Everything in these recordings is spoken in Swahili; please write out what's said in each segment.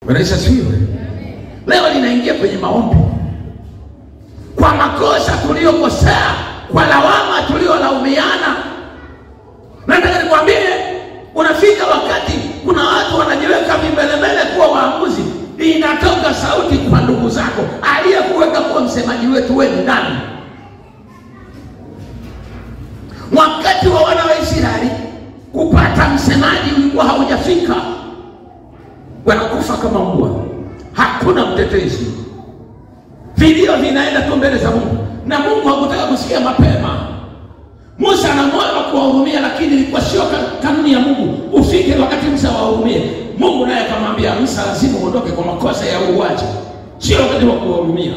Bwana Yesu asifiwe. Leo ninaingia kwenye maombi kwa makosa tuliyokosea, kwa lawama tuliyolaumiana. Nataka nikwambie, unafika wakati kuna watu wanajiweka vimbelembele kuwa waamuzi. Inatoka sauti kwa ndugu zako, aliyekuweka kuwa msemaji wetu wewe ni nani? Wakati wa wana wa Israeli kupata msemaji ulikuwa haujafika. Wanakufa kama mbwa, hakuna mtetezi. Vilio vinaenda tu mbele za Mungu, na Mungu hakutaka kusikia mapema. Musa ana moyo wa kuwahurumia, lakini ilikuwa sio kanuni ya Mungu ufike wakati Musa wahurumie. Mungu naye akamwambia Musa, lazima uondoke kwa makosa ya uuaji, sio wakati wa kuwahurumia.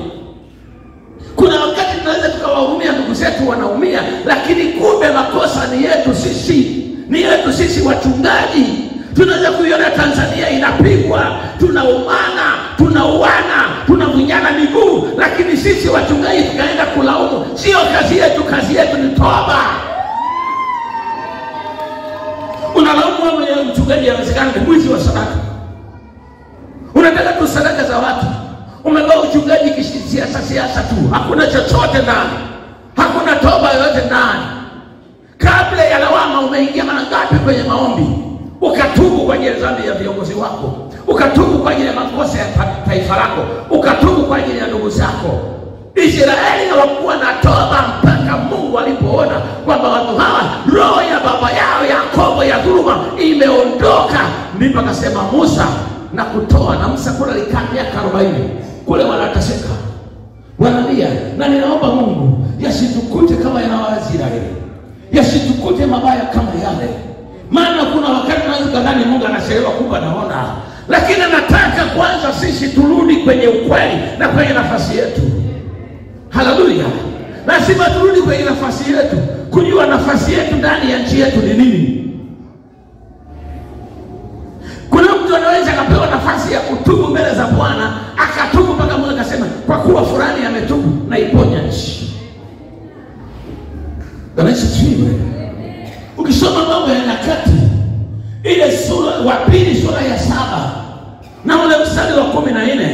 Kuna wakati tunaweza tukawahurumia ndugu zetu wanaumia, lakini kumbe makosa ni yetu sisi, ni yetu sisi wachungaji. Tunaweza kuiona Tanzania inapigwa, tunaumana, tunauana, tunavunjana miguu, lakini sisi wachungaji tukaenda kulaumu. Sio kazi yetu, kazi yetu ni toba. Unalaumu wewe mwenye mchungaji anawezekana ni mwizi wa sadaka. Unataka tu sadaka za watu. Umegawa uchungaji kisiasa tu. Hakuna chochote ndani. Hakuna toba yoyote ndani. Kabla ya lawama umeingia mara ngapi kwenye maombi? Ukatubu kwa ajili ya dhambi ya viongozi wako, ukatubu kwa ajili ya makosa ya taifa lako, ukatubu kwa ajili ya ndugu zako. Israeli hawakuwa na toba mpaka Mungu alipoona kwamba watu hawa roho ya baba yao Yakobo ya dhuluma imeondoka. Ndipo akasema Musa na kutoa, na Musa kule alikaa miaka 40 kule wanateseka, wanalia. Na ninaomba Mungu yasitukute kama yana Waisraeli, yasitukute mabaya kama yale. Maana kuna wakati tunaweza kadhani Mungu anachelewa, kumbe anaona. Lakini nataka kwanza sisi turudi kwenye ukweli na kwenye nafasi yetu. Haleluya. Lazima turudi kwenye nafasi yetu, kujua nafasi yetu ndani ya nchi yetu ni nini. Kuna mtu anaweza akapewa nafasi ya kutubu mbele za Bwana, akatubu mpaka Mungu akasema kwa kuwa fulani ametubu na iponya nchi. Bwana Yesu asifiwe. Ukisoma Mambo ya Nyakati ile sura wa pili sura ya 7 na ule mstari wa 14,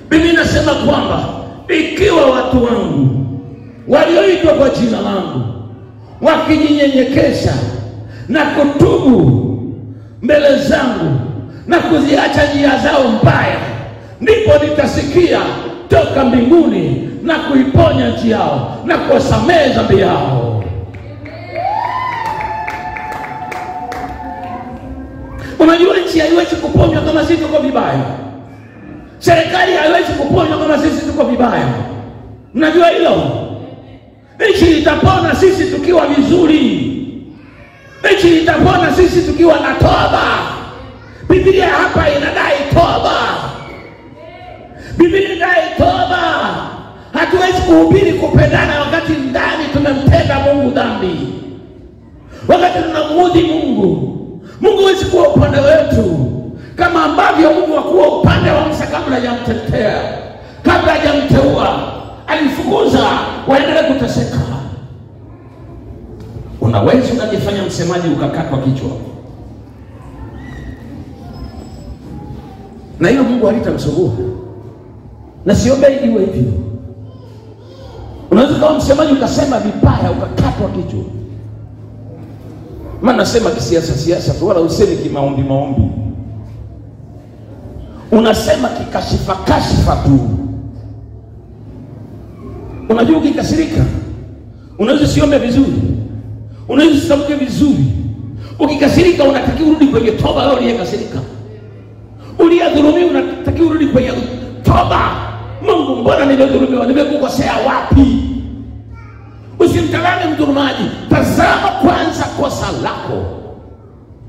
Biblia inasema kwamba ikiwa watu wangu walioitwa kwa jina langu wakijinyenyekesha na kutubu mbele zangu na kuziacha njia zao mbaya, ndipo nitasikia toka mbinguni na kuiponya nchi yao na kuwasamehe dhambi yao. Unajua nchi haiwezi kuponywa kama sisi tuko vibaya. Serikali haiwezi kuponywa kama sisi tuko vibaya. Unajua hilo? Nchi itapona sisi tukiwa vizuri. Nchi itapona sisi tukiwa na toba. Biblia hapa inadai toba. Biblia inadai toba. Hatuwezi kuhubiri kupendana wakati ndani tumempenda Mungu dhambi. Wakati tunamuudhi Mungu, Mungu hawezi kuwa upande wetu kama ambavyo Mungu hakuwa upande wa Musa kabla hajamtetea, kabla hajamteua. Alifukuza waendelee kuteseka. Unaweza ukajifanya msemaji ukakatwa kichwa, na hiyo Mungu halitamsumbua, na siombe iwe hivyo. Unaweza kama msemaji ukasema vibaya ukakatwa kichwa. Maana nasema kisiasa tu, wala usemi kimaombi. Unasema kikashifa tu. Unajua ukikasirika unaweza siombe vizuri, unaweza sitamke vizuri. Ukikasirika unatakiwa urudi kwenye toba. Leo uliyekasirika, uliyadhulumiwa, unatakiwa urudi kwenye toba. Mungu, mbona nimedhulumiwa? Nimekukosea wapi? Usimtazame mdhulumaji, tazama kwanza kosa lako.